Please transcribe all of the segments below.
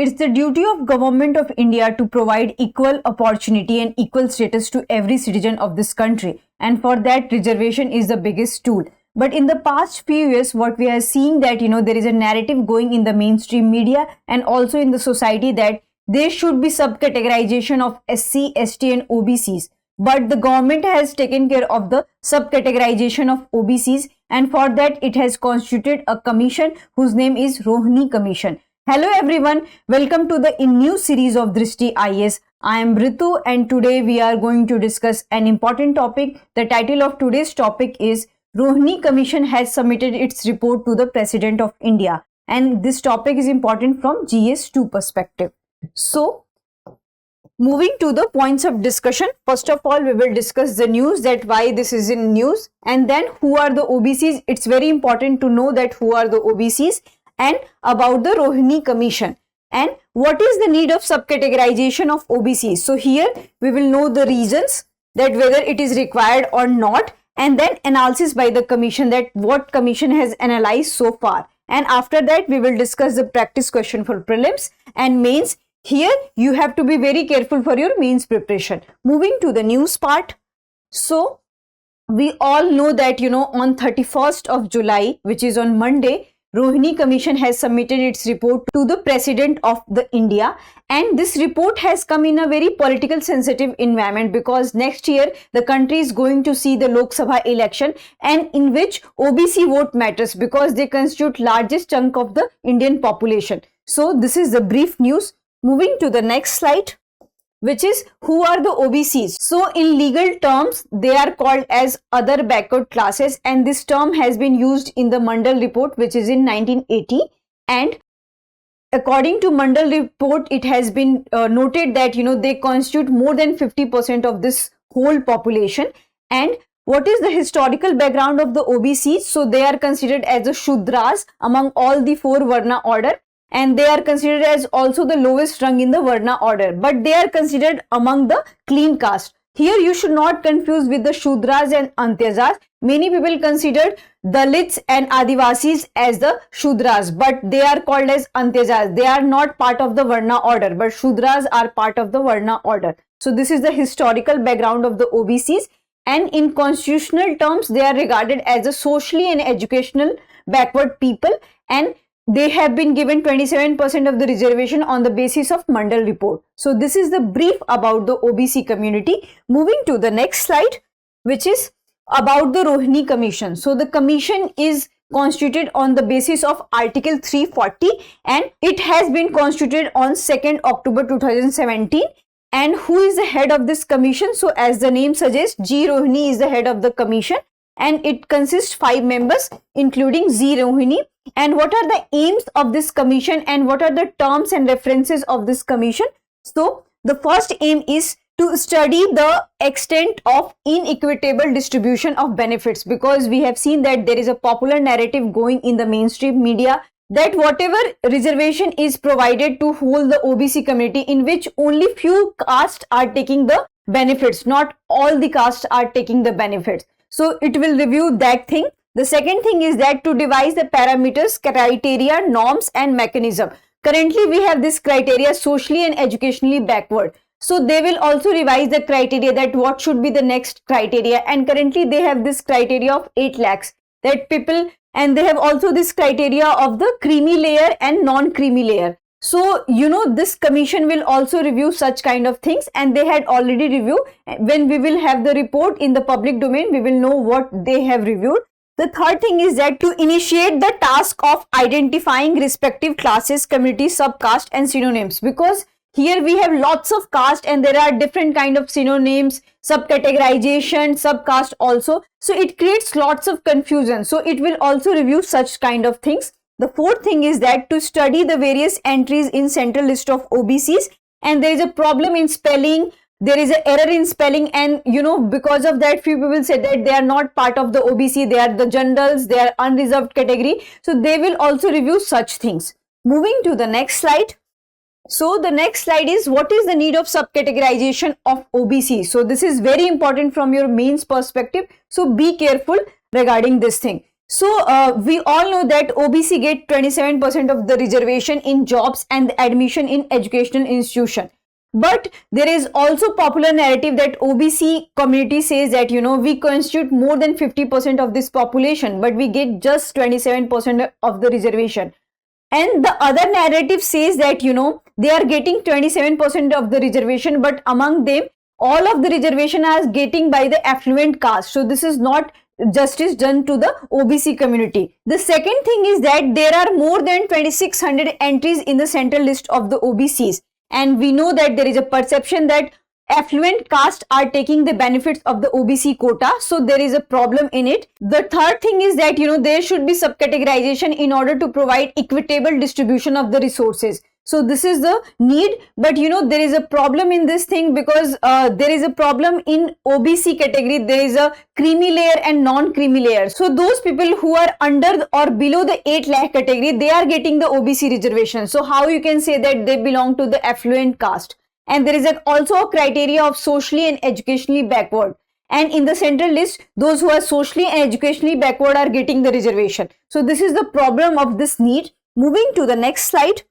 It's the duty of Government of India to provide equal opportunity and equal status to every citizen of this country. And for that, reservation is the biggest tool. But in the past few years, what we are seeing that, there is a narrative going in the mainstream media and also in the society that there should be subcategorization of SC, ST and OBCs. But the government has taken care of the subcategorization of OBCs, and for that it has constituted a commission whose name is Rohini Commission. Hello everyone, welcome to the new series of Drishti IAS. I am Ritu and today we are going to discuss an important topic. The title of today's topic is Rohini Commission has submitted its report to the President of India, and this topic is important from GS2 perspective. So, moving to the points of discussion, first of all we will discuss the news, that why this is in news, and then who are the OBCs. It's very important to know that who are the OBCs and about the Rohini Commission and what is the need of subcategorization of OBCs. So here we will know the reasons that whether it is required or not, and then analysis by the commission, that what commission has analyzed so far, and after that we will discuss the practice question for prelims and mains. Here you have to be very careful for your mains preparation. Moving to the news part. So we all know that on 31st of July, which is on Monday, Rohini Commission has submitted its report to the President of the India, and this report has come in a very political sensitive environment because next year the country is going to see the Lok Sabha election, and in which OBC vote matters because they constitute largest chunk of the Indian population. So this is the brief news. Moving to the next slide, which is who are the OBCs. So in legal terms, they are called as other backward classes, and this term has been used in the Mandal report, which is in 1980. And according to Mandal report, it has been noted that they constitute more than 50% of this whole population. And what is the historical background of the OBCs? So they are considered as the Shudras among all the four Varna order, and they are considered as also the lowest rung in the Varna order, but they are considered among the clean caste. Here you should not confuse with the Shudras and Antyas. Many people consider Dalits and Adivasis as the Shudras, but they are called as Antyas. They are not part of the Varna order, but Shudras are part of the Varna order. So this is the historical background of the OBCs, and in constitutional terms they are regarded as a socially and educational backward people, and they have been given 27% of the reservation on the basis of Mandal report. So this is the brief about the OBC community. Moving to the next slide, which is about the Rohini Commission. So the commission is constituted on the basis of Article 340, and it has been constituted on 2nd October 2017. And who is the head of this commission? So as the name suggests, G. Rohini is the head of the commission, and it consists 5 members including Z. Rohini. And what are the aims of this commission and what are the terms and references of this commission? So the first aim is to study the extent of inequitable distribution of benefits, because we have seen that there is a popular narrative going in the mainstream media that whatever reservation is provided to whole the OBC community, in which only few castes are taking the benefits, not all the castes are taking the benefits. So it will review that thing. The second thing is that to devise the parameters, criteria, norms and mechanism. Currently we have this criteria socially and educationally backward. So they will also revise the criteria, that what should be the next criteria, and currently they have this criteria of 8 lakhs that people, and they have also this criteria of the creamy layer and non-creamy layer. So this commission will also review such kind of things, and they had already reviewed. When we will have the report in the public domain, we will know what they have reviewed. The third thing is that to initiate the task of identifying respective classes, communities, subcaste and synonyms, because here we have lots of caste and there are different kind of synonyms, subcategorization, subcaste also. So it creates lots of confusion. So it will also review such kind of things. The fourth thing is that to study the various entries in central list of OBCs, and there is a problem in spelling. There is an error in spelling, and because of that few people say that they are not part of the OBC, they are the generals, they are unreserved category. So they will also review such things. Moving to the next slide. So the next slide is what is the need of subcategorization of OBC. So this is very important from your mains perspective. So be careful regarding this thing. So we all know that OBC get 27% of the reservation in jobs and the admission in educational institution. But there is also popular narrative that OBC community says that, you know, we constitute more than 50% of this population, but we get just 27% of the reservation. And the other narrative says that, you know, they are getting 27% of the reservation, but among them, all of the reservation are getting by the affluent caste. So this is not justice done to the OBC community. The second thing is that there are more than 2600 entries in the central list of the OBCs. And we know that there is a perception that affluent caste are taking the benefits of the OBC quota. So there is a problem in it. The third thing is that, you know, there should be subcategorization in order to provide equitable distribution of the resources. So this is the need, but you know, there is a problem in this thing because there is a problem in OBC category. There is a creamy layer and non-creamy layer. So those people who are under or below the 8 lakh category, they are getting the OBC reservation. So how you can say that they belong to the affluent caste? And there is also a criteria of socially and educationally backward. And in the central list, those who are socially and educationally backward are getting the reservation. So this is the problem of this need. Moving to the next slide,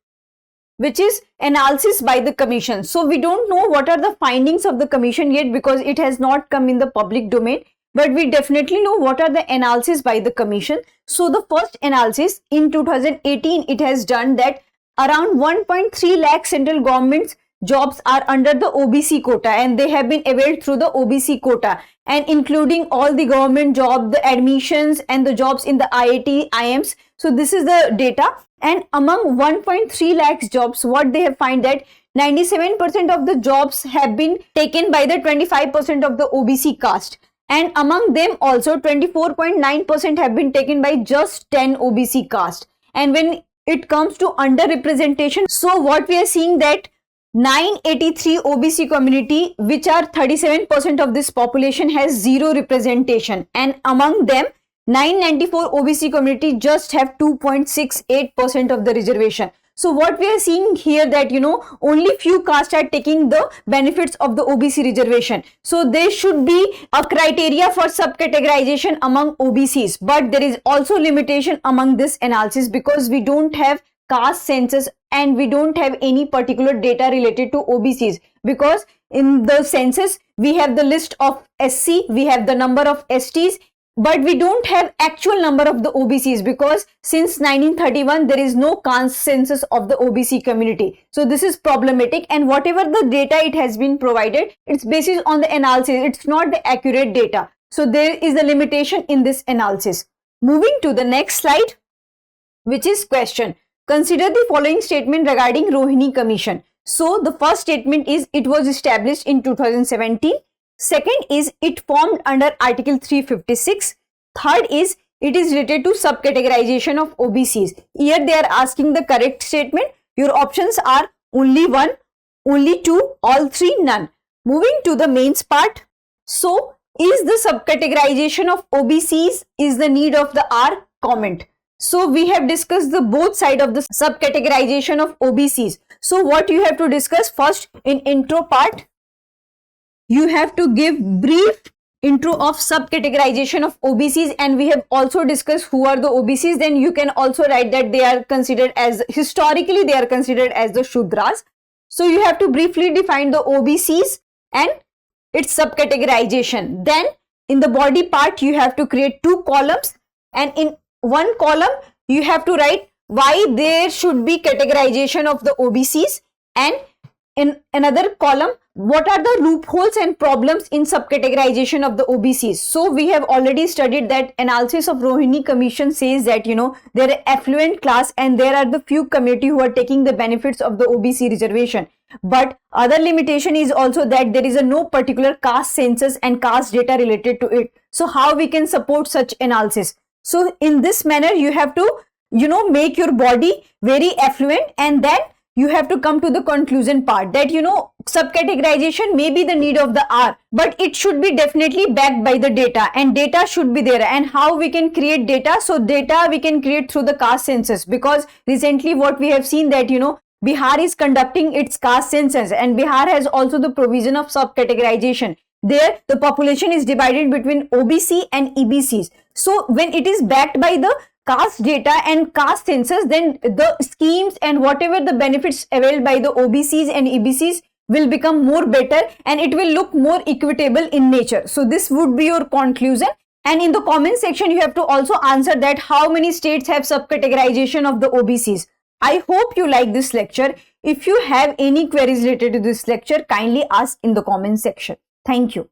which is analysis by the commission. So we don't know what are the findings of the commission yet because it has not come in the public domain, but we definitely know what are the analysis by the commission. So the first analysis in 2018, it has done that around 1.3 lakh central government's jobs are under the OBC quota and they have been availed through the OBC quota, and including all the government job, the admissions and the jobs in the IIT, IIMs. So this is the data. And among 1.3 lakhs jobs, what they have find that 97% of the jobs have been taken by the 25% of the OBC caste. And among them also 24.9% have been taken by just 10 OBC caste. And when it comes to underrepresentation, so what we are seeing that 983 OBC community, which are 37% of this population, has zero representation. And among them, 994 OBC community just have 2.68% of the reservation. So what we are seeing here that, you know, only few castes are taking the benefits of the OBC reservation. So there should be a criteria for subcategorization among OBCs, but there is also limitation among this analysis because we don't have caste census and we don't have any particular data related to OBCs, because in the census we have the list of SC, we have the number of STs, but we don't have actual number of the OBCs because since 1931 there is no caste census of the OBC community. So this is problematic, and whatever the data it has been provided, it's based on the analysis, it's not the accurate data. So there is a limitation in this analysis. Moving to the next slide, which is question. Consider the following statement regarding Rohini Commission. So the first statement is it was established in 2017. Second is it formed under Article 356. Third is it is related to subcategorization of OBCs. Here they are asking the correct statement. Your options are only one, only two, all three, none. Moving to the mains part. So is the subcategorization of OBCs is the need of the hour? Comment. So we have discussed the both side of the subcategorization of OBCs. So what you have to discuss first in intro part, you have to give brief intro of subcategorization of OBCs, and we have also discussed who are the OBCs. Then you can also write that they are considered as, historically they are considered as the Shudras. So you have to briefly define the OBCs and its subcategorization. Then in the body part you have to create two columns, and in one column you have to write why there should be categorization of the OBCs, and in another column what are the loopholes and problems in subcategorization of the OBCs. So we have already studied that analysis of Rohini Commission says that, you know, there are affluent class and there are the few community who are taking the benefits of the OBC reservation. But other limitation is also that there is a no particular caste census and caste data related to it. So how we can support such analysis? So in this manner you have to, you know, make your body very affluent, and then you have to come to the conclusion part that, you know, subcategorization may be the need of the hour, but it should be definitely backed by the data, and data should be there. And how we can create data? So data we can create through the caste census, because recently what we have seen that, you know, Bihar is conducting its caste census, and Bihar has also the provision of subcategorization. There the population is divided between OBC and EBCs. So when it is backed by the caste data and caste census, then the schemes and whatever the benefits availed by the OBCs and EBCs will become more better, and it will look more equitable in nature. So this would be your conclusion. And in the comment section, you have to also answer that how many states have subcategorization of the OBCs. I hope you like this lecture. If you have any queries related to this lecture, kindly ask in the comment section. Thank you.